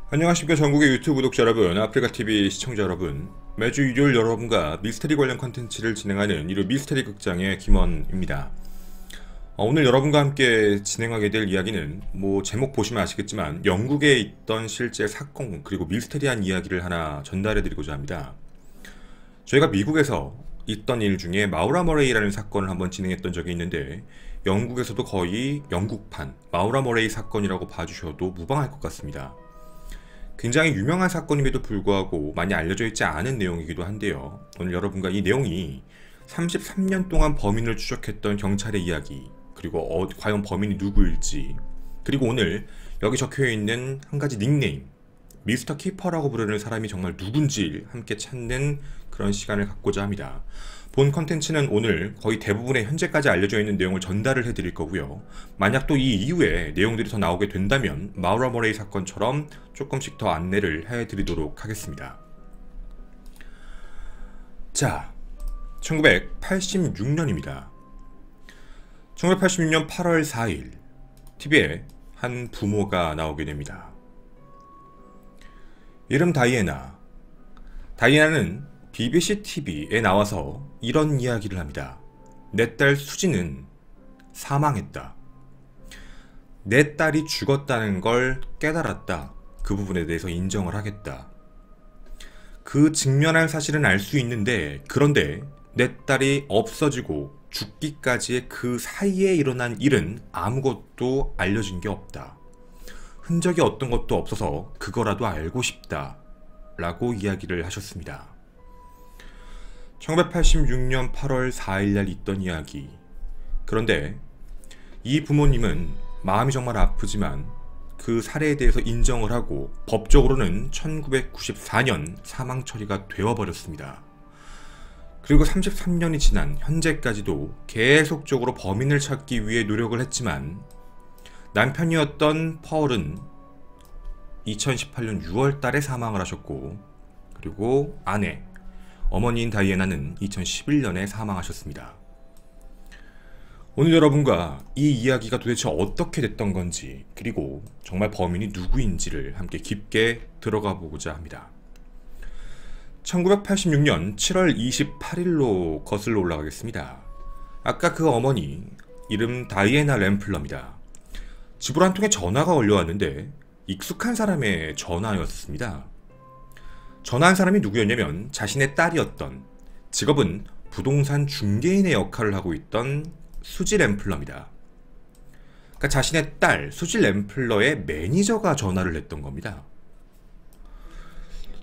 안녕하십니까 전국의 유튜브 구독자 여러분, 아프리카TV 시청자 여러분. 매주 일요일 여러분과 미스터리 관련 컨텐츠를 진행하는 일요 미스터리 극장의 김원입니다. 오늘 여러분과 함께 진행하게 될 이야기는 제목 보시면 아시겠지만 영국에 있던 실제 사건 그리고 미스터리한 이야기를 하나 전달해 드리고자 합니다. 저희가 미국에서 있던 일 중에 마우라 머레이라는 사건을 한번 진행했던 적이 있는데, 영국에서도 거의 영국판 마우라 머레이 사건이라고 봐주셔도 무방할 것 같습니다. 굉장히 유명한 사건임에도 불구하고 많이 알려져 있지 않은 내용이기도 한데요. 오늘 여러분과 이 내용이 33년 동안 범인을 추적했던 경찰의 이야기, 그리고 과연 범인이 누구일지, 그리고 오늘 여기 적혀있는 한 가지 닉네임 미스터 키퍼라고 부르는 사람이 정말 누군지 함께 찾는 그런 시간을 갖고자 합니다. 본 컨텐츠는 오늘 거의 대부분의 현재까지 알려져 있는 내용을 전달을 해드릴 거고요. 만약 또 이 이후에 내용들이 더 나오게 된다면 마우라 머레이 사건처럼 조금씩 더 안내를 해드리도록 하겠습니다. 자, 1986년입니다. 1986년 8월 4일 TV에 한 부모가 나오게 됩니다. 이름 다이애나. 다이애나는 BBC TV에 나와서 이런 이야기를 합니다. 내 딸 수지는 사망했다. 내 딸이 죽었다는 걸 깨달았다. 그 부분에 대해서 인정을 하겠다. 그 직면한 사실은 알 수 있는데, 그런데 내 딸이 없어지고 죽기까지의 그 사이에 일어난 일은 아무것도 알려진 게 없다. 흔적이 어떤 것도 없어서 그거라도 알고 싶다 라고 이야기를 하셨습니다. 1986년 8월 4일날 있던 이야기. 그런데 이 부모님은 마음이 정말 아프지만 그 사례에 대해서 인정을 하고 법적으로는 1994년 사망 처리가 되어버렸습니다. 그리고 33년이 지난 현재까지도 계속적으로 범인을 찾기 위해 노력을 했지만, 남편이었던 펄은 2018년 6월 달에 사망을 하셨고, 그리고 아내, 어머니인 다이애나는 2011년에 사망하셨습니다. 오늘 여러분과 이 이야기가 도대체 어떻게 됐던 건지, 그리고 정말 범인이 누구인지를 함께 깊게 들어가 보고자 합니다. 1986년 7월 28일로 거슬러 올라가겠습니다. 아까 그 어머니, 이름 다이애나 램플러입니다. 집으로 한 통의 전화가 걸려왔는데 익숙한 사람의 전화였습니다. 전화한 사람이 누구였냐면 자신의 딸이었던, 직업은 부동산 중개인의 역할을 하고 있던 수지 램플러입니다. 그러니까 자신의 딸 수지 램플러의 매니저가 전화를 했던 겁니다.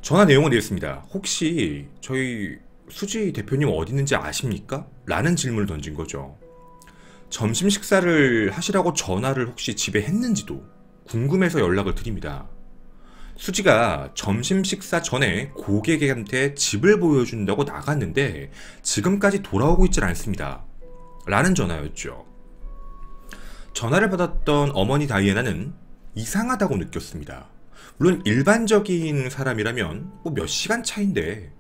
전화 내용은 이랬습니다. 혹시 저희 수지 대표님 어디 있는지 아십니까? 라는 질문을 던진 거죠. 점심 식사를 하시라고 전화를 혹시 집에 했는지도 궁금해서 연락을 드립니다. 수지가 점심 식사 전에 고객한테 집을 보여준다고 나갔는데 지금까지 돌아오고 있질 않습니다. 라는 전화였죠. 전화를 받았던 어머니 다이애나는 이상하다고 느꼈습니다. 물론 일반적인 사람이라면 몇 시간 차인데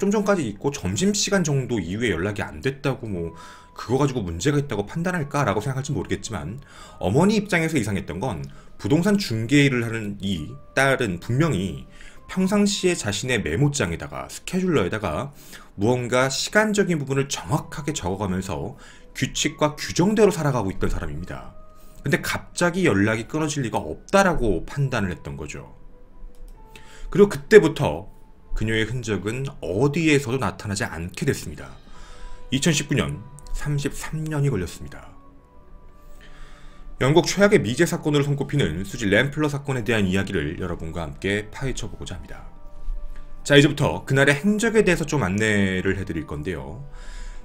좀 전까지 있고 점심시간 정도 이후에 연락이 안 됐다고 그거 가지고 문제가 있다고 판단할까 라고 생각할지 모르겠지만, 어머니 입장에서 이상했던 건 부동산 중개 일을 하는 이 딸은 분명히 평상시에 자신의 메모장에다가 스케줄러에다가 무언가 시간적인 부분을 정확하게 적어가면서 규칙과 규정대로 살아가고 있던 사람입니다. 근데 갑자기 연락이 끊어질 리가 없다라고 판단을 했던 거죠. 그리고 그때부터 그녀의 흔적은 어디에서도 나타나지 않게 됐습니다. 2019년 33년이 걸렸습니다. 영국 최악의 미제 사건으로 손꼽히는 수지 램플러 사건에 대한 이야기를 여러분과 함께 파헤쳐보고자 합니다. 자, 이제부터 그날의 행적에 대해서 좀 안내를 해드릴 건데요.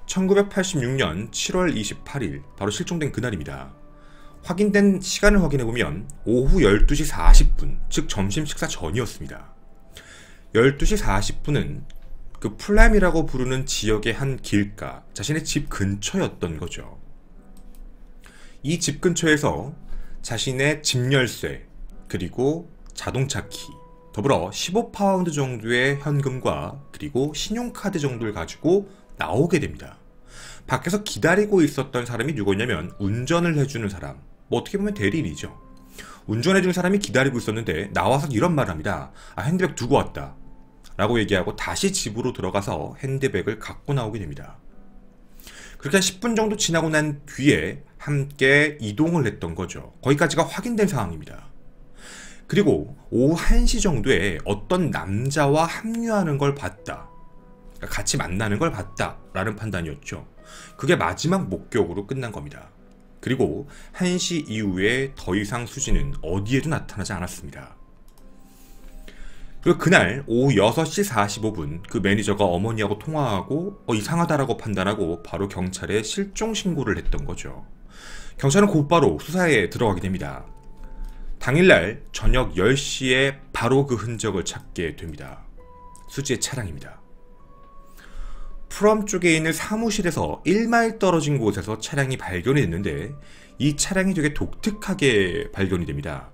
1986년 7월 28일, 바로 실종된 그날입니다. 확인된 시간을 확인해보면 오후 12시 40분, 즉 점심 식사 전이었습니다. 12시 40분은 그 플램이라고 부르는 지역의 한 길가, 자신의 집 근처였던 거죠. 이 집 근처에서 자신의 집 열쇠, 그리고 자동차 키, 더불어 15파운드 정도의 현금과 그리고 신용카드 정도를 가지고 나오게 됩니다. 밖에서 기다리고 있었던 사람이 누구였냐면 운전을 해주는 사람, 어떻게 보면 대리인이죠. 운전해준 사람이 기다리고 있었는데 나와서 이런 말을 합니다. 핸드백 두고 왔다 라고 얘기하고 다시 집으로 들어가서 핸드백을 갖고 나오게 됩니다. 그렇게 한 10분 정도 지나고 난 뒤에 함께 이동을 했던 거죠. 거기까지가 확인된 상황입니다. 그리고 오후 1시 정도에 어떤 남자와 합류하는 걸 봤다. 같이 만나는 걸 봤다 라는 판단이었죠. 그게 마지막 목격으로 끝난 겁니다. 그리고 1시 이후에 더 이상 수지는 어디에도 나타나지 않았습니다. 그리고 그날 오후 6시 45분 그 매니저가 어머니하고 통화하고 이상하다라고 판단하고 바로 경찰에 실종 신고를 했던 거죠. 경찰은 곧바로 수사에 들어가게 됩니다. 당일날 저녁 10시에 바로 그 흔적을 찾게 됩니다. 수지의 차량입니다. 프롬 쪽에 있는 사무실에서 1마일 떨어진 곳에서 차량이 발견이 됐는데 이 차량이 되게 독특하게 발견이 됩니다.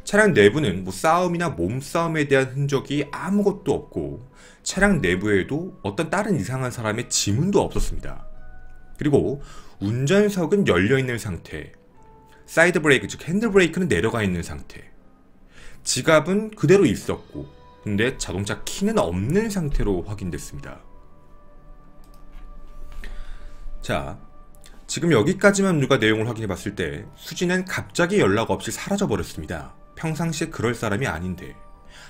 차량 내부는 싸움이나 몸싸움에 대한 흔적이 아무것도 없고 차량 내부에도 어떤 다른 이상한 사람의 지문도 없었습니다. 그리고 운전석은 열려있는 상태, 사이드 브레이크 즉 핸드 브레이크는 내려가 있는 상태, 지갑은 그대로 있었고 근데 자동차 키는 없는 상태로 확인됐습니다. 자, 지금 여기까지만 누가 내용을 확인해 봤을 때 수지는 갑자기 연락 없이 사라져 버렸습니다. 평상시에 그럴 사람이 아닌데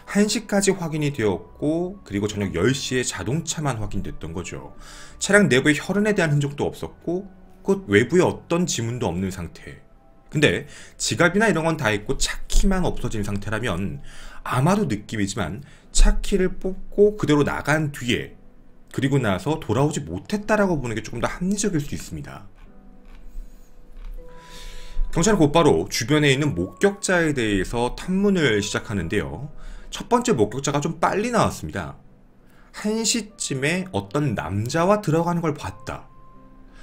1시까지 확인이 되었고 그리고 저녁 10시에 자동차만 확인됐던 거죠. 차량 내부에 혈흔에 대한 흔적도 없었고 그 외부에 어떤 지문도 없는 상태. 근데 지갑이나 이런 건 다 있고 차키만 없어진 상태라면 아마도 느낌이지만 차키를 뽑고 그대로 나간 뒤에 그리고 나서 돌아오지 못했다라고 보는 게 조금 더 합리적일 수 있습니다. 경찰은 곧바로 주변에 있는 목격자에 대해서 탐문을 시작하는데요. 첫 번째 목격자가 좀 빨리 나왔습니다. 1시쯤에 어떤 남자와 들어가는 걸 봤다.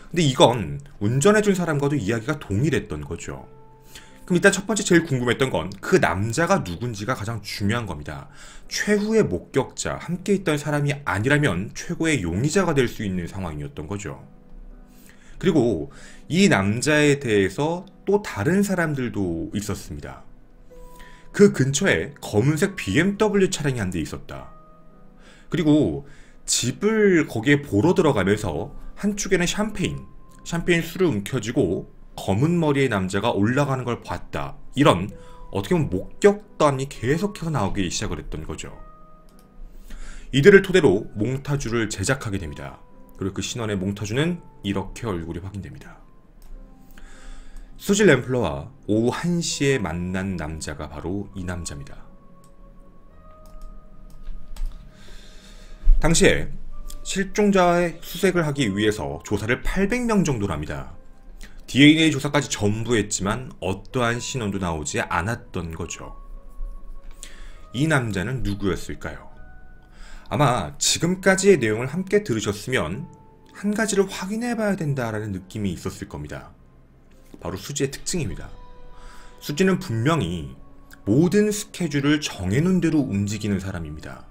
근데 이건 운전해준 사람과도 이야기가 동일했던 거죠. 그럼 일단 첫 번째 제일 궁금했던 건 그 남자가 누군지가 가장 중요한 겁니다. 최후의 목격자, 함께 있던 사람이 아니라면 최고의 용의자가 될 수 있는 상황이었던 거죠. 그리고 이 남자에 대해서 또 다른 사람들도 있었습니다. 그 근처에 검은색 BMW 차량이 한 대 있었다. 그리고 집을 거기에 보러 들어가면서 한쪽에는 샴페인 술을 움켜쥐고 검은 머리의 남자가 올라가는 걸 봤다. 이런 어떻게 보면 목격담이 계속해서 나오기 시작을 했던 거죠. 이들을 토대로 몽타주를 제작하게 됩니다. 그리고 그 신원의 몽타주는 이렇게 얼굴이 확인됩니다. 수지 램플러와 오후 1시에 만난 남자가 바로 이 남자입니다. 당시에 실종자의 수색을 하기 위해서 조사를 800명 정도로 합니다. DNA 조사까지 전부 했지만 어떠한 신원도 나오지 않았던 거죠. 이 남자는 누구였을까요? 아마 지금까지의 내용을 함께 들으셨으면 한 가지를 확인해 봐야 된다라는 느낌이 있었을 겁니다. 바로 수지의 특징입니다. 수지는 분명히 모든 스케줄을 정해놓은 대로 움직이는 사람입니다.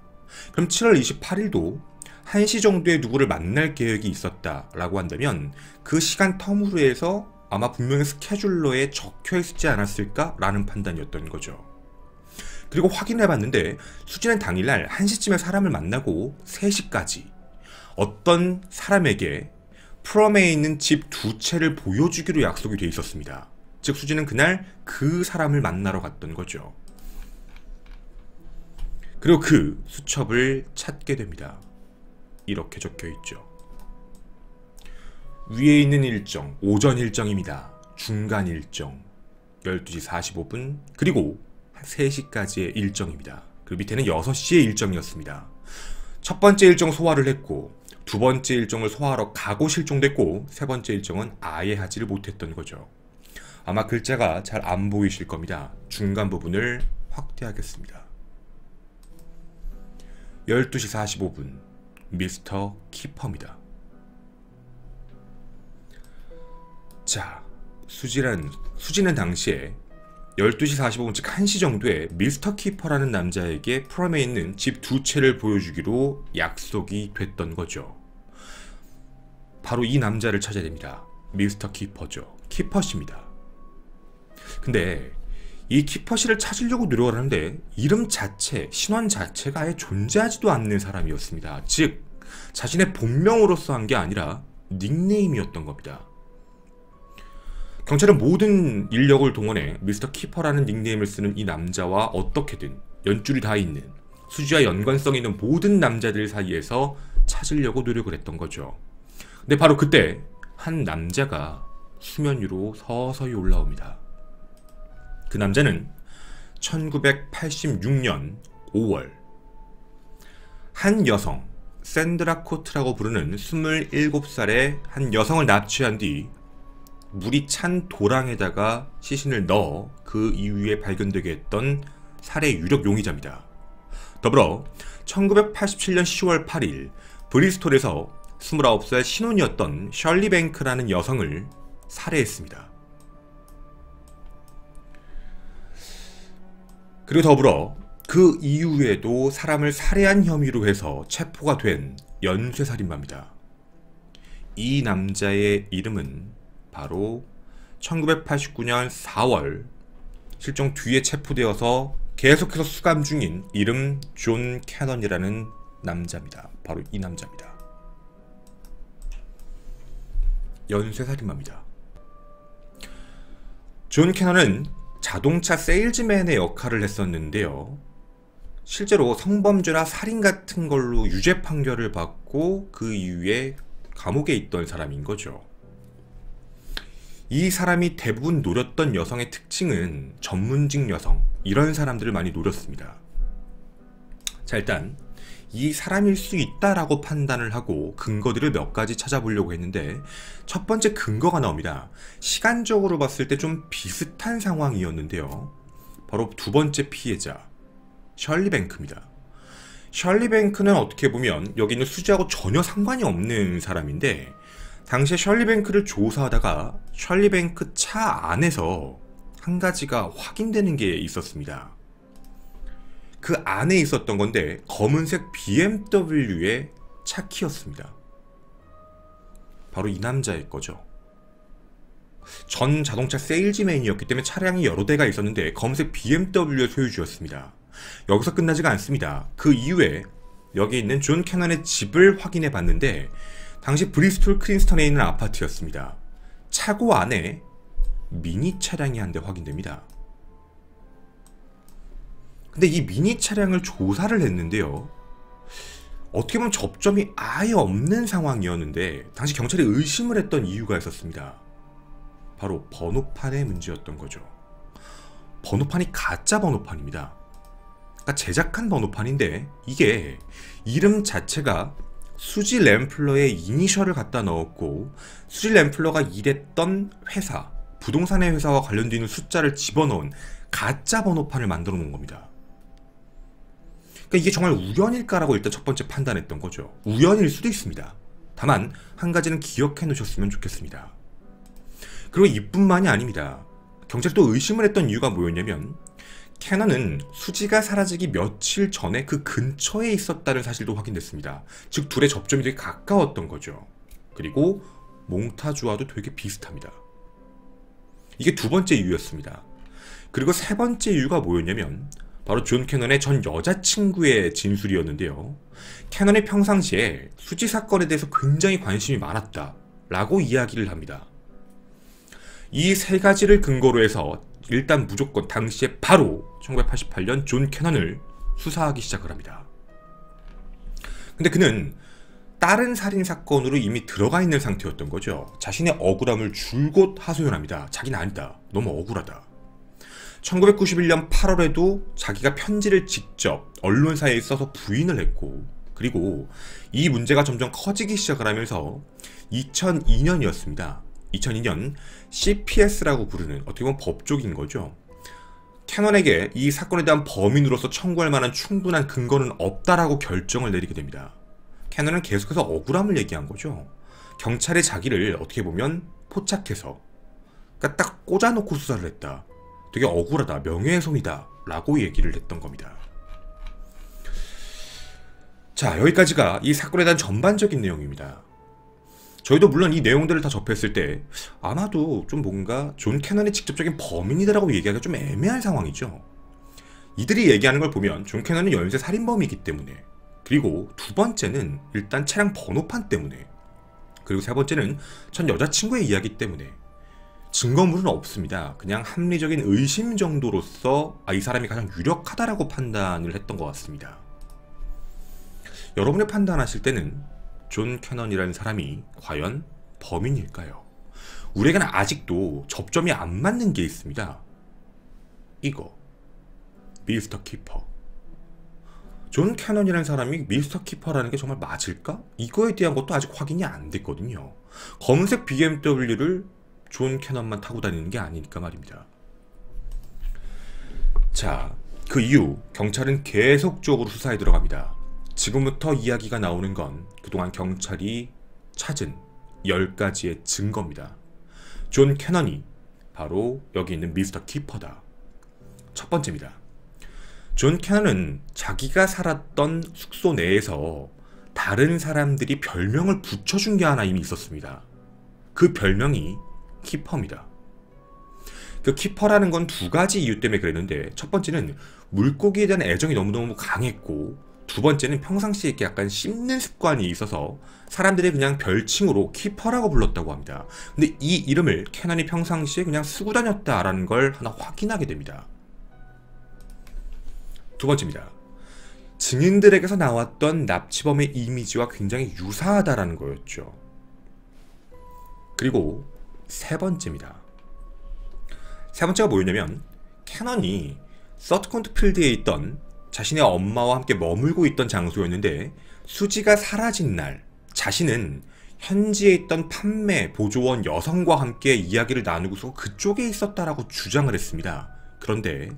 그럼 7월 28일도 1시 정도에 누구를 만날 계획이 있었다라고 한다면 그 시간 터무르에서 아마 분명히 스케줄러에 적혀 있지 않았을까라는 판단이었던 거죠. 그리고 확인해봤는데 수지는 당일날 1시쯤에 사람을 만나고 3시까지 어떤 사람에게 프롬에 있는 집 2채를 보여주기로 약속이 돼 있었습니다. 즉 수지는 그날 그 사람을 만나러 갔던 거죠. 그리고 그 수첩을 찾게 됩니다. 이렇게 적혀 있죠. 위에 있는 일정, 오전 일정입니다. 중간 일정, 12시 45분, 그리고 3시까지의 일정입니다. 그리고 밑에는 6시의 일정이었습니다. 첫 번째 일정 소화를 했고, 두 번째 일정을 소화하러 가고 실종됐고, 세 번째 일정은 아예 하지를 못했던 거죠. 아마 글자가 잘 안 보이실 겁니다. 중간 부분을 확대하겠습니다. 12시 45분, 미스터 키퍼입니다. 자, 수지는 당시에 12시 45분 즉 1시 정도에 미스터 키퍼라는 남자에게 프롬에 있는 집 2채를 보여주기로 약속이 됐던 거죠. 바로 이 남자를 찾아야 됩니다. 미스터 키퍼죠. 키퍼십니다. 근데 이 키퍼씨를 찾으려고 노력을 하는데 이름 자체, 신원 자체가 아예 존재하지도 않는 사람이었습니다. 즉 자신의 본명으로서 한 게 아니라 닉네임이었던 겁니다. 경찰은 모든 인력을 동원해 미스터 키퍼라는 닉네임을 쓰는 이 남자와 어떻게든 연줄이 다 있는, 수지와 연관성 있는 모든 남자들 사이에서 찾으려고 노력을 했던 거죠. 근데 바로 그때 한 남자가 수면 위로 서서히 올라옵니다. 그 남자는 1986년 5월 한 여성, 샌드라 코트라고 부르는 27살의 한 여성을 납치한 뒤 물이 찬 도랑에다가 시신을 넣어 그 이후에 발견되게 했던 살해 유력 용의자입니다. 더불어 1987년 10월 8일 브리스톨에서 29살 신혼이었던 셜리 뱅크라는 여성을 살해했습니다. 그리고 더불어 그 이후에도 사람을 살해한 혐의로 해서 체포가 된 연쇄살인마입니다. 이 남자의 이름은 바로 1989년 4월 실종 뒤에 체포되어서 계속해서 수감 중인 이름 존 캐넌이라는 남자입니다. 바로 이 남자입니다. 연쇄살인마입니다. 존 캐넌은 자동차 세일즈맨의 역할을 했었는데요. 실제로 성범죄나 살인 같은 걸로 유죄 판결을 받고 그 이후에 감옥에 있던 사람인 거죠. 이 사람이 대부분 노렸던 여성의 특징은 전문직 여성, 이런 사람들을 많이 노렸습니다. 자, 일단 이 사람일 수 있다라고 판단을 하고 근거들을 몇 가지 찾아보려고 했는데 첫 번째 근거가 나옵니다. 시간적으로 봤을 때 좀 비슷한 상황이었는데요. 바로 두 번째 피해자 셜리 뱅크입니다. 셜리 뱅크는 어떻게 보면 여기 있는 수지하고 전혀 상관이 없는 사람인데 당시에 셜리 뱅크를 조사하다가 셜리 뱅크 차 안에서 한 가지가 확인되는 게 있었습니다. 그 안에 있었던 건데 검은색 BMW의 차키였습니다. 바로 이 남자의 거죠. 전 자동차 세일즈맨이었기 때문에 차량이 여러 대가 있었는데 검은색 BMW의 소유주였습니다. 여기서 끝나지가 않습니다. 그 이후에 여기 있는 존 캐넌의 집을 확인해 봤는데 당시 브리스톨 크린스턴에 있는 아파트였습니다. 차고 안에 미니 차량이 한 대 확인됩니다. 근데 이 미니 차량을 조사를 했는데요. 어떻게 보면 접점이 아예 없는 상황이었는데 당시 경찰이 의심을 했던 이유가 있었습니다. 바로 번호판의 문제였던 거죠. 번호판이 가짜 번호판입니다. 그러니까 제작한 번호판인데 이게 이름 자체가 수지 램플러의 이니셜을 갖다 넣었고 수지 램플러가 일했던 회사, 부동산의 회사와 관련되어 있는 숫자를 집어넣은 가짜 번호판을 만들어 놓은 겁니다. 그러니까 이게 정말 우연일까라고 일단 첫 번째 판단했던 거죠. 우연일 수도 있습니다. 다만 한 가지는 기억해 놓으셨으면 좋겠습니다. 그리고 이뿐만이 아닙니다. 경찰이 또 의심을 했던 이유가 뭐였냐면 캐넌은 수지가 사라지기 며칠 전에 그 근처에 있었다는 사실도 확인됐습니다. 즉 둘의 접점이 되게 가까웠던 거죠. 그리고 몽타주와도 되게 비슷합니다. 이게 두 번째 이유였습니다. 그리고 세 번째 이유가 뭐였냐면 바로 존 캐넌의 전 여자친구의 진술이었는데요. 캐넌이 평상시에 수지 사건에 대해서 굉장히 관심이 많았다 라고 이야기를 합니다. 이 세 가지를 근거로 해서 일단 무조건 당시에 바로 1988년 존 캐넌을 수사하기 시작을 합니다. 근데 그는 다른 살인사건으로 이미 들어가 있는 상태였던 거죠. 자신의 억울함을 줄곧 하소연합니다. 자기는 아니다. 너무 억울하다. 1991년 8월에도 자기가 편지를 직접 언론사에 써서 부인을 했고 그리고 이 문제가 점점 커지기 시작을 하면서 2002년이었습니다. 2002년 CPS라고 부르는 어떻게 보면 법조인 거죠. 캐넌에게 이 사건에 대한 범인으로서 청구할 만한 충분한 근거는 없다라고 결정을 내리게 됩니다. 캐넌은 계속해서 억울함을 얘기한 거죠. 경찰이 자기를 어떻게 보면 포착해서 그러니까 딱 꽂아놓고 수사를 했다. 되게 억울하다. 명예훼손이다. 라고 얘기를 했던 겁니다. 자, 여기까지가 이 사건에 대한 전반적인 내용입니다. 저희도 물론 이 내용들을 다 접했을 때 아마도 좀 뭔가 존 캐넌이 직접적인 범인이다라고 얘기하기가 좀 애매한 상황이죠. 이들이 얘기하는 걸 보면 존 캐넌은 연쇄 살인범이기 때문에, 그리고 두 번째는 일단 차량 번호판 때문에, 그리고 세 번째는 전 여자친구의 이야기 때문에 증거물은 없습니다. 그냥 합리적인 의심 정도로서 이 사람이 가장 유력하다라고 판단을 했던 것 같습니다. 여러분의 판단하실 때는 존 캐넌이라는 사람이 과연 범인일까요? 우리에게는 아직도 접점이 안 맞는 게 있습니다. 이거, 미스터 키퍼. 존 캐넌이라는 사람이 미스터 키퍼라는 게 정말 맞을까? 이거에 대한 것도 아직 확인이 안 됐거든요. 검은색 BMW를 존 캐넌만 타고 다니는 게 아니니까 말입니다. 자, 그 이후 경찰은 계속적으로 수사에 들어갑니다. 지금부터 이야기가 나오는 건 그동안 경찰이 찾은 10가지의 증거입니다. 존 캐넌이 바로 여기 있는 미스터 키퍼다. 첫 번째입니다. 존 캐넌은 자기가 살았던 숙소 내에서 다른 사람들이 별명을 붙여준 게 하나 이미 있었습니다. 그 별명이 키퍼입니다. 그 키퍼라는 건 두 가지 이유 때문에 그랬는데, 첫 번째는 물고기에 대한 애정이 너무너무 강했고, 두 번째는 평상시에 이렇게 약간 씹는 습관이 있어서 사람들이 그냥 별칭으로 키퍼라고 불렀다고 합니다. 근데 이 이름을 캐넌이 평상시에 그냥 쓰고 다녔다라는 걸 하나 확인하게 됩니다. 두 번째입니다. 증인들에게서 나왔던 납치범의 이미지와 굉장히 유사하다라는 거였죠. 그리고 세 번째입니다. 세 번째가 뭐였냐면, 캐넌이 서트콘트 필드에 있던 자신의 엄마와 함께 머물고 있던 장소였는데, 수지가 사라진 날 자신은 현지에 있던 판매 보조원 여성과 함께 이야기를 나누고서 그쪽에 있었다라고 주장을 했습니다. 그런데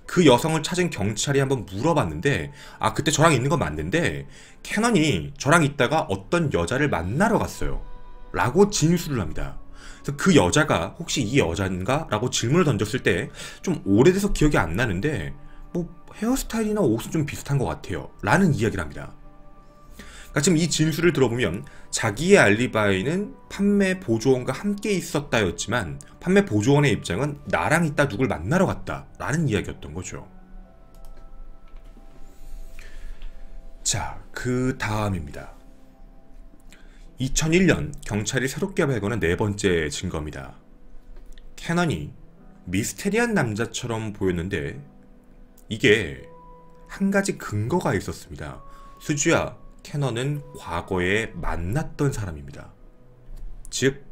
그 여성을 찾은 경찰이 한번 물어봤는데, 그때 저랑 있는 건 맞는데 캐넌이 저랑 있다가 어떤 여자를 만나러 갔어요 라고 진술을 합니다. 그래서 그 여자가 혹시 이 여자인가? 라고 질문을 던졌을 때, 좀 오래돼서 기억이 안 나는데 뭐 헤어스타일이나 옷은 좀 비슷한 것 같아요 라는 이야기를 합니다. 그러니까 지금 이 진술을 들어보면 자기의 알리바이는 판매 보조원과 함께 있었다였지만, 판매 보조원의 입장은 나랑 이따 누굴 만나러 갔다 라는 이야기였던 거죠. 자, 그 다음입니다. 2001년 경찰이 새롭게 발견한 네 번째 증거입니다. 캐넌이 미스테리한 남자처럼 보였는데 이게 한 가지 근거가 있었습니다. 수지와 캐넌은 과거에 만났던 사람입니다. 즉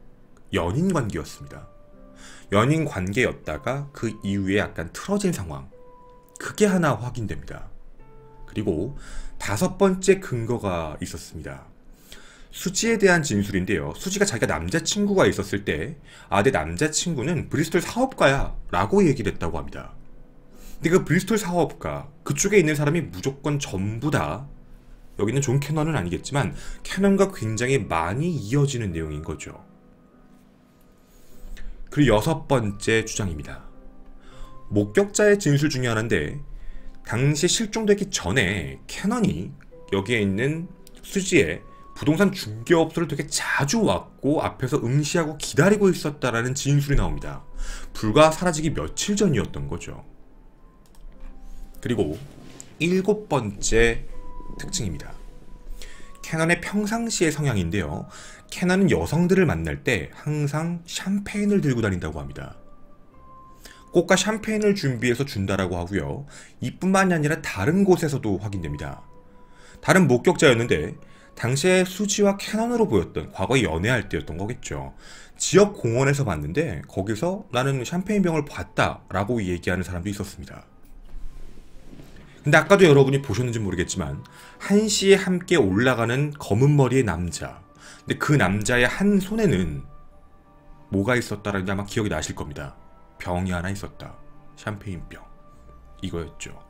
연인 관계였습니다. 연인 관계였다가 그 이후에 약간 틀어진 상황, 그게 하나 확인됩니다. 그리고 다섯 번째 근거가 있었습니다. 수지에 대한 진술인데요. 수지가 자기가 남자친구가 있었을 때, 내 남자친구는 브리스톨 사업가야 라고 얘기를 했다고 합니다. 근데 그 브리스톨 사업가, 그쪽에 있는 사람이 무조건 전부 다, 여기는 존 캐넌은 아니겠지만 캐넌과 굉장히 많이 이어지는 내용인 거죠. 그리고 여섯 번째 주장입니다. 목격자의 진술 중에 하나인데, 당시 실종되기 전에 캐넌이 여기에 있는 수지의 부동산 중개업소를 되게 자주 왔고 앞에서 응시하고 기다리고 있었다라는 진술이 나옵니다. 불과 사라지기 며칠 전이었던 거죠. 그리고 일곱 번째 특징입니다. 캐넌의 평상시의 성향인데요. 캐넌은 여성들을 만날 때 항상 샴페인을 들고 다닌다고 합니다. 꽃과 샴페인을 준비해서 준다라고 하고요. 이뿐만이 아니라 다른 곳에서도 확인됩니다. 다른 목격자였는데 당시에 수지와 캐넌으로 보였던, 과거에 연애할 때였던 거겠죠. 지역 공원에서 봤는데 거기서 나는 샴페인 병을 봤다라고 얘기하는 사람도 있었습니다. 근데 아까도 여러분이 보셨는지 모르겠지만 한시에 함께 올라가는 검은 머리의 남자, 근데 그 남자의 한 손에는 뭐가 있었다라는 게 아마 기억이 나실 겁니다. 병이 하나 있었다. 샴페인병. 이거였죠.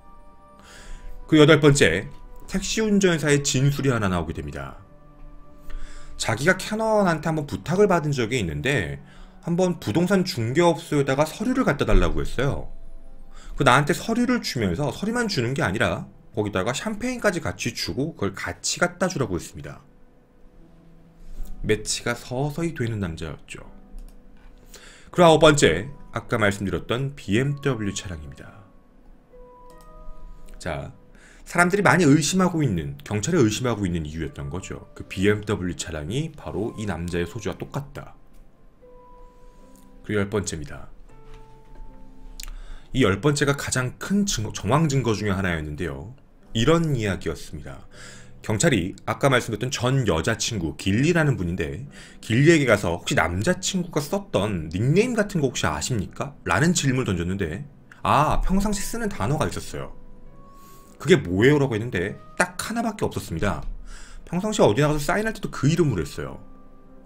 그 여덟 번째, 택시 운전사의 진술이 하나 나오게 됩니다. 자기가 캐넌한테 한번 부탁을 받은 적이 있는데 한번 부동산 중개업소에다가 서류를 갖다 달라고 했어요. 그 나한테 서류를 주면서 서류만 주는 게 아니라 거기다가 샴페인까지 같이 주고 그걸 같이 갖다 주라고 했습니다. 매치가 서서히 되는 남자였죠. 그리고 9번째, 아까 말씀드렸던 BMW 차량입니다. 자, 사람들이 많이 의심하고 있는, 경찰이 의심하고 있는 이유였던 거죠. 그 BMW 차량이 바로 이 남자의 소지와 똑같다. 그리고 10번째입니다. 이 10번째가 가장 큰 정황 증거 중에 하나였는데요. 이런 이야기였습니다. 경찰이 아까 말씀드렸던 전 여자친구 길리라는 분인데, 길리에게 가서 혹시 남자친구가 썼던 닉네임 같은 거 혹시 아십니까? 라는 질문을 던졌는데, 평상시 쓰는 단어가 있었어요. 그게 뭐예요? 라고 했는데 딱 하나밖에 없었습니다. 평상시 어디 나가서 사인할 때도 그 이름으로 했어요.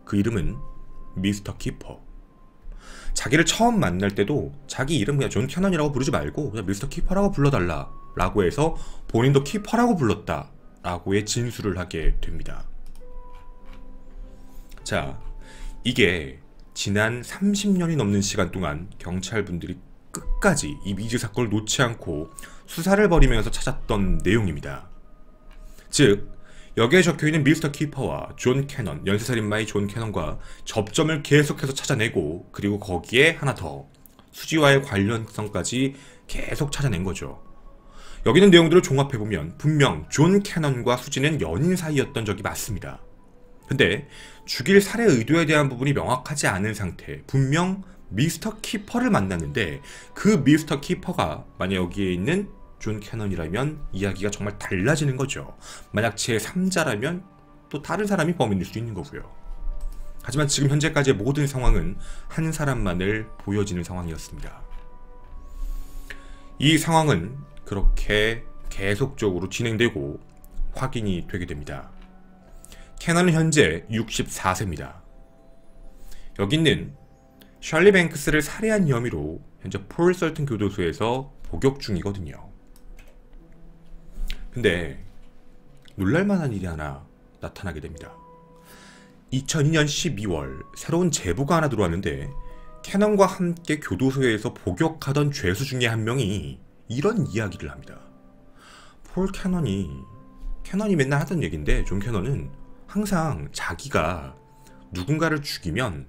그 이름은 미스터 키퍼. 자기를 처음 만날 때도 자기 이름 그냥 존 캐넌이라고 부르지 말고 그냥 미스터 키퍼라고 불러달라 라고 해서 본인도 키퍼라고 불렀다 라고의 진술을 하게 됩니다. 자, 이게 지난 30년이 넘는 시간 동안 경찰분들이 끝까지 이 미즈 사건을 놓지 않고 수사를 벌이면서 찾았던 내용입니다. 즉, 여기에 적혀있는 미스터 키퍼와 존 캐넌, 연쇄살인마의 존 캐넌과 접점을 계속해서 찾아내고, 그리고 거기에 하나 더 수지와의 관련성까지 계속 찾아낸 거죠. 여기 있는 내용들을 종합해보면 분명 존 캐넌과 수지는 연인 사이였던 적이 맞습니다. 근데 죽일 살해 의도에 대한 부분이 명확하지 않은 상태, 분명 미스터 키퍼를 만났는데 그 미스터 키퍼가 만약 여기에 있는 존 캐넌이라면 이야기가 정말 달라지는 거죠. 만약 제3자라면 또 다른 사람이 범인일 수 있는 거고요. 하지만 지금 현재까지의 모든 상황은 한 사람만을 보여지는 상황이었습니다. 이 상황은 그렇게 계속적으로 진행되고 확인이 되게 됩니다. 캐넌은 현재 64세입니다. 여기 있는 셜리 뱅크스를 살해한 혐의로 현재 폴 설튼 교도소에서 복역 중이거든요. 근데 놀랄만한 일이 하나 나타나게 됩니다. 2002년 12월 새로운 제보가 하나 들어왔는데, 캐넌과 함께 교도소에서 복역하던 죄수 중에 한 명이 이런 이야기를 합니다. 폴 캐넌이 맨날 하던 얘기인데, 존 캐넌은 항상 자기가 누군가를 죽이면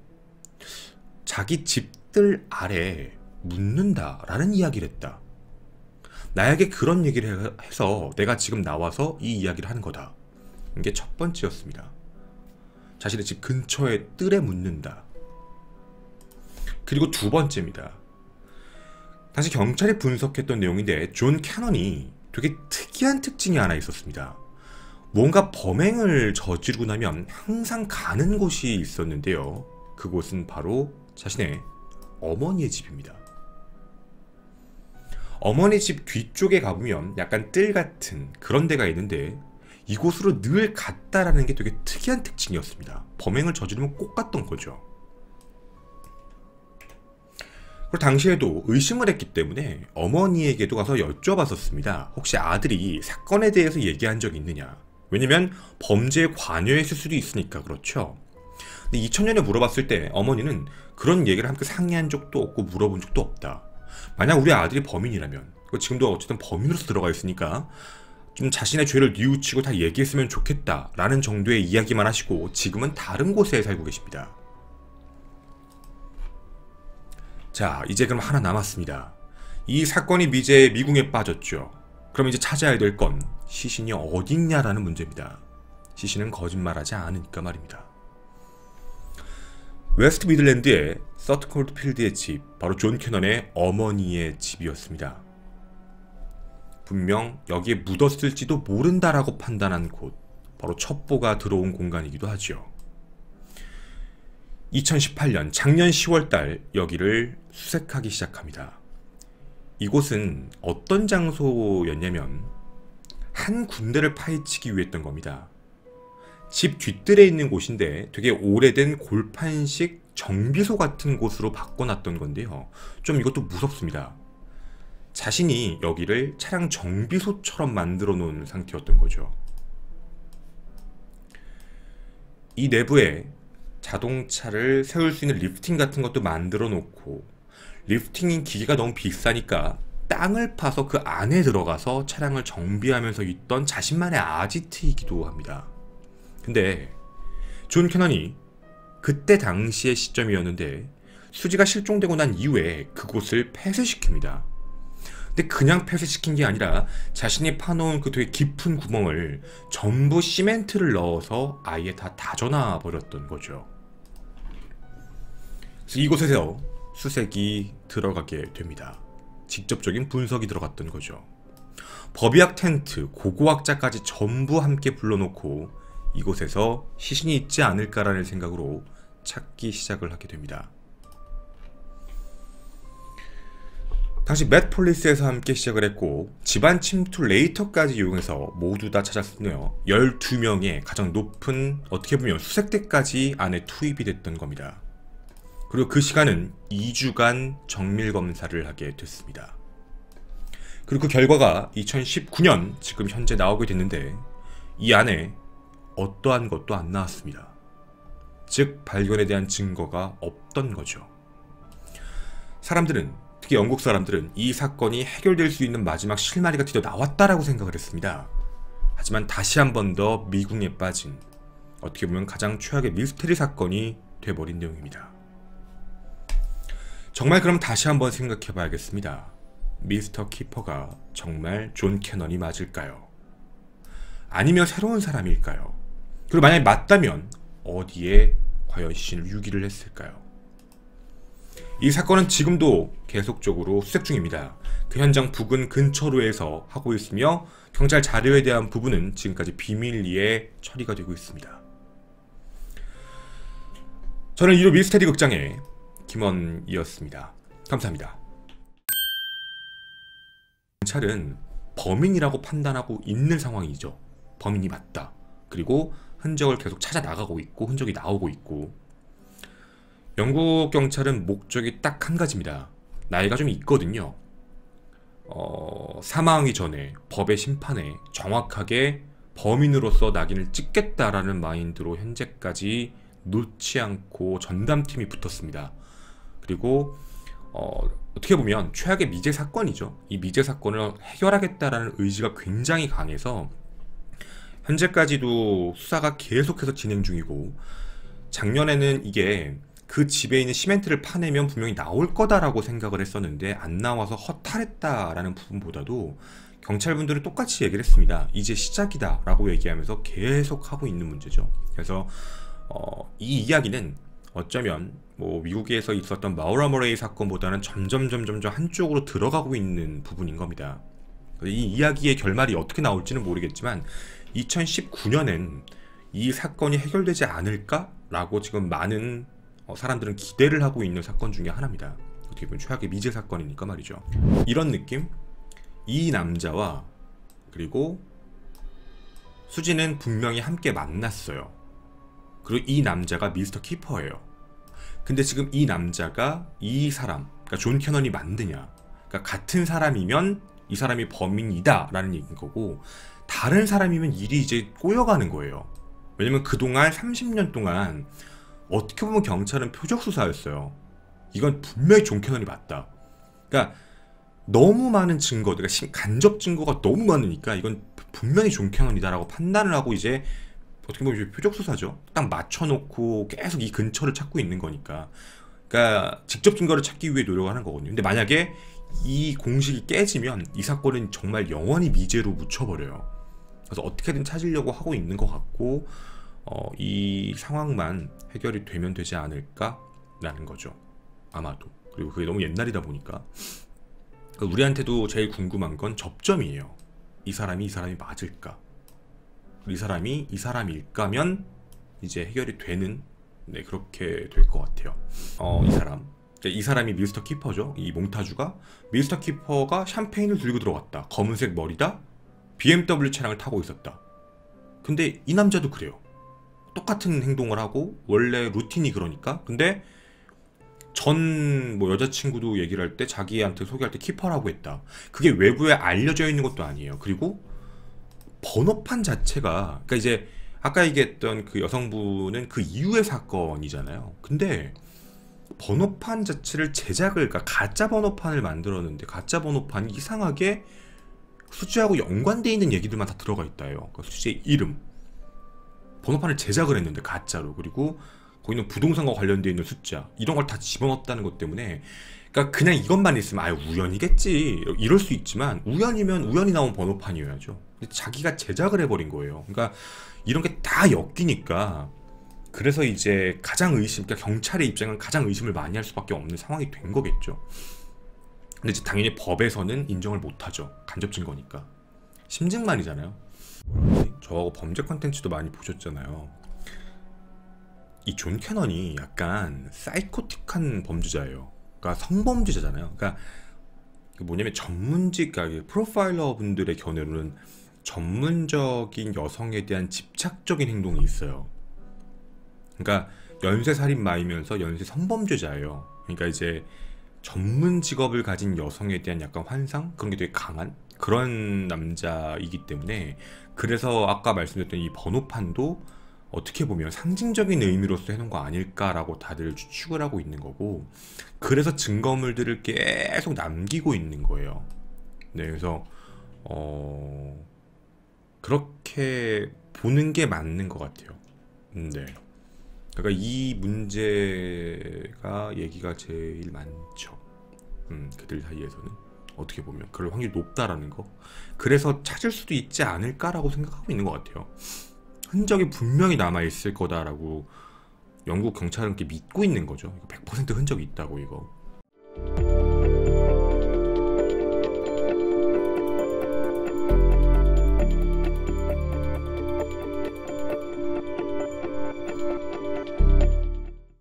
자기 집들 아래 묻는다 라는 이야기를 했다. 나에게 그런 얘기를 해서 내가 지금 나와서 이 이야기를 하는 거다. 이게 첫 번째였습니다. 자신의 집 근처에 뜰에 묻는다. 그리고 두 번째입니다. 당시 경찰이 분석했던 내용인데, 존 캐넌이 되게 특이한 특징이 하나 있었습니다. 뭔가 범행을 저지르고 나면 항상 가는 곳이 있었는데요. 그곳은 바로 자신의 어머니의 집입니다. 어머니 집 뒤쪽에 가보면 약간 뜰 같은 그런 데가 있는데, 이곳으로 늘 갔다라는 게 되게 특이한 특징이었습니다. 범행을 저지르면 꼭 갔던 거죠. 그리고 당시에도 의심을 했기 때문에 어머니에게도 가서 여쭤봤었습니다. 혹시 아들이 사건에 대해서 얘기한 적이 있느냐. 왜냐면 범죄에 관여했을 수도 있으니까 그렇죠. 근데 2000년에 물어봤을 때 어머니는 그런 얘기를 함께 상의한 적도 없고 물어본 적도 없다. 만약 우리 아들이 범인이라면, 지금도 어쨌든 범인으로서 들어가 있으니까 좀 자신의 죄를 뉘우치고 다 얘기했으면 좋겠다 라는 정도의 이야기만 하시고 지금은 다른 곳에 살고 계십니다. 자, 이제 그럼 하나 남았습니다. 이 사건이 이제 미궁에 빠졌죠. 그럼 이제 찾아야 될 건 시신이 어디 있냐라는 문제입니다. 시신은 거짓말하지 않으니까 말입니다. 웨스트 미들랜드의 서트콜드 필드의 집, 바로 존 캐넌의 어머니의 집이었습니다. 분명 여기에 묻었을지도 모른다라고 판단한 곳, 바로 첩보가 들어온 공간이기도 하죠. 2018년 작년 10월달 여기를 수색하기 시작합니다. 이곳은 어떤 장소였냐면 한 군대를 파헤치기 위했던 겁니다. 집 뒤뜰에 있는 곳인데 되게 오래된 골판식 정비소 같은 곳으로 바꿔놨던 건데요. 좀 이것도 무섭습니다. 자신이 여기를 차량 정비소처럼 만들어 놓은 상태였던 거죠. 이 내부에 자동차를 세울 수 있는 리프팅 같은 것도 만들어 놓고, 리프팅 기계가 너무 비싸니까 땅을 파서 그 안에 들어가서 차량을 정비하면서 있던 자신만의 아지트이기도 합니다. 근데 존 캐넌이 그때 당시의 시점이었는데 수지가 실종되고 난 이후에 그곳을 폐쇄시킵니다. 근데 그냥 폐쇄시킨 게 아니라 자신이 파놓은 그 되게 깊은 구멍을 전부 시멘트를 넣어서 아예 다 다져놔 버렸던 거죠. 그래서 이곳에서 수색이 들어가게 됩니다. 직접적인 분석이 들어갔던 거죠. 법의학 텐트, 고고학자까지 전부 함께 불러놓고 이곳에서 시신이 있지 않을까라는 생각으로 찾기 시작을 하게 됩니다. 당시 맷 폴리스에서 함께 시작을 했고 집안 침투 레이터까지 이용해서 모두 다 찾았으며 12명의 가장 높은 어떻게 보면 수색대까지 안에 투입이 됐던 겁니다. 그리고 그 시간은 2주간 정밀검사를 하게 됐습니다. 그리고 그 결과가 2019년 지금 현재 나오게 됐는데 이 안에 어떠한 것도 안 나왔습니다. 즉 발견에 대한 증거가 없던 거죠. 사람들은, 특히 영국 사람들은 이 사건이 해결될 수 있는 마지막 실마리가 드디어 나왔다라고 생각을 했습니다. 하지만 다시 한 번 더 미궁에 빠진, 어떻게 보면 가장 최악의 미스테리 사건이 돼버린 내용입니다. 정말 그럼 다시 한번 생각해 봐야겠습니다. 미스터 키퍼가 정말 존 캐넌이 맞을까요? 아니면 새로운 사람일까요? 그리고 만약에 맞다면 어디에 과연 시신을 유기를 했을까요? 이 사건은 지금도 계속적으로 수색 중입니다. 그 현장 부근 근처로에서 하고 있으며 경찰 자료에 대한 부분은 지금까지 비밀리에 처리가 되고 있습니다. 저는 이로 미스테리 극장의 김원이었습니다. 감사합니다. 경찰은 범인이라고 판단하고 있는 상황이죠. 범인이 맞다. 그리고 흔적을 계속 찾아 나가고 있고 흔적이 나오고 있고, 영국 경찰은 목적이 딱 한 가지입니다. 나이가 좀 있거든요. 사망하기 전에 법의 심판에 정확하게 범인으로서 낙인을 찍겠다라는 마인드로 현재까지 놓지 않고 전담팀이 붙었습니다. 그리고 어떻게 보면 최악의 미제 사건이죠. 이 미제 사건을 해결하겠다라는 의지가 굉장히 강해서 현재까지도 수사가 계속해서 진행 중이고, 작년에는 이게 그 집에 있는 시멘트를 파내면 분명히 나올 거다라고 생각을 했었는데 안 나와서 허탈했다라는 부분보다도 경찰분들은 똑같이 얘기를 했습니다. 이제 시작이다 라고 얘기하면서 계속 하고 있는 문제죠. 그래서 이 이야기는 어쩌면 뭐 미국에서 있었던 마우라 머레이 사건보다는 점점 한쪽으로 들어가고 있는 부분인 겁니다. 이 이야기의 결말이 어떻게 나올지는 모르겠지만 2019년엔 이 사건이 해결되지 않을까라고 지금 많은 사람들은 기대를 하고 있는 사건 중에 하나입니다. 어떻게 보면 최악의 미제 사건이니까 말이죠. 이런 느낌? 이 남자와 그리고 수지는 분명히 함께 만났어요. 그리고 이 남자가 미스터 키퍼예요. 근데 지금 이 남자가 이 사람, 그러니까 존 캐넌이 맞느냐, 그러니까 같은 사람이면 이 사람이 범인이다 라는 얘기인 거고, 다른 사람이면 일이 이제 꼬여가는 거예요. 왜냐면 그동안 30년 동안 어떻게 보면 경찰은 표적수사였어요. 이건 분명히 존 캐넌이 맞다. 그러니까 너무 많은 증거, 그러니까 간접 증거가 너무 많으니까 이건 분명히 존 캐넌이다 라고 판단을 하고 이제 어떻게 보면 표적수사죠. 딱 맞춰놓고 계속 이 근처를 찾고 있는 거니까. 그러니까 직접 증거를 찾기 위해 노력하는 거거든요. 근데 만약에 이 공식이 깨지면 이 사건은 정말 영원히 미제로 묻혀버려요. 그래서 어떻게든 찾으려고 하고 있는 것 같고, 이 상황만 해결이 되면 되지 않을까라는 거죠. 아마도. 그리고 그게 너무 옛날이다 보니까 우리한테도 제일 궁금한 건 접점이에요. 이 사람이 맞을까? 이 사람이 이 사람일까면 이제 해결이 되는, 네, 그렇게 될 것 같아요. 이 사람이 미스터 키퍼죠. 이 몽타주가 미스터 키퍼가 샴페인을 들고 들어갔다. 검은색 머리다. BMW 차량을 타고 있었다. 근데 이 남자도 그래요. 똑같은 행동을 하고 원래 루틴이 그러니까. 근데 전 여자친구도 얘기를 할 때 자기한테 소개할 때 키퍼라고 했다. 그게 외부에 알려져 있는 것도 아니에요. 그리고 번호판 자체가, 그러니까 이제 아까 얘기했던 그 여성분은 그 이후의 사건이잖아요. 근데 번호판 자체를 그러니까 가짜 번호판을 만들었는데 가짜 번호판이 이상하게 수지하고 연관되어 있는 얘기들만 다 들어가 있다요. 그러니까 수지의 이름, 번호판을 제작을 했는데 가짜로. 그리고 거기는 부동산과 관련되어 있는 숫자 이런 걸 다 집어넣었다는 것 때문에, 그러니까 그냥 이것만 있으면 아유 우연이겠지 이럴 수 있지만, 우연이면 우연히 나온 번호판이어야죠. 근데 자기가 제작을 해버린 거예요. 그러니까 이런 게 다 엮이니까, 그래서 이제 가장 그러니까 경찰의 입장은 가장 의심을 많이 할 수밖에 없는 상황이 된 거겠죠. 근데 이제 당연히 법에서는 인정을 못하죠. 간접 증거니까. 심증말이잖아요. 저하고 범죄 컨텐츠도 많이 보셨잖아요. 이 존 캐넌이 약간 사이코틱한 범죄자예요. 그러니까 성범죄자잖아요. 그러니까 뭐냐면 전문직, 그러니까 프로파일러 분들의 견해로는 전문적인 여성에 대한 집착적인 행동이 있어요. 그러니까 연쇄살인마이면서 연쇄 성범죄자예요. 그러니까 이제 전문 직업을 가진 여성에 대한 약간 환상? 그런 게 되게 강한 그런 남자이기 때문에, 그래서 아까 말씀드렸던 이 번호판도 어떻게 보면 상징적인 의미로서 해놓은 거 아닐까라고 다들 추측을 하고 있는 거고, 그래서 증거물들을 계속 남기고 있는 거예요. 네, 그래서 그렇게 보는 게 맞는 것 같아요. 네. 그러니까 이 문제가 얘기가 제일 많죠. 그들 사이에서는 어떻게 보면 그럴 확률이 높다라는 거. 그래서 찾을 수도 있지 않을까라고 생각하고 있는 것 같아요. 흔적이 분명히 남아 있을 거다라고 영국 경찰은 이렇게 믿고 있는 거죠. 100% 흔적이 있다고 이거.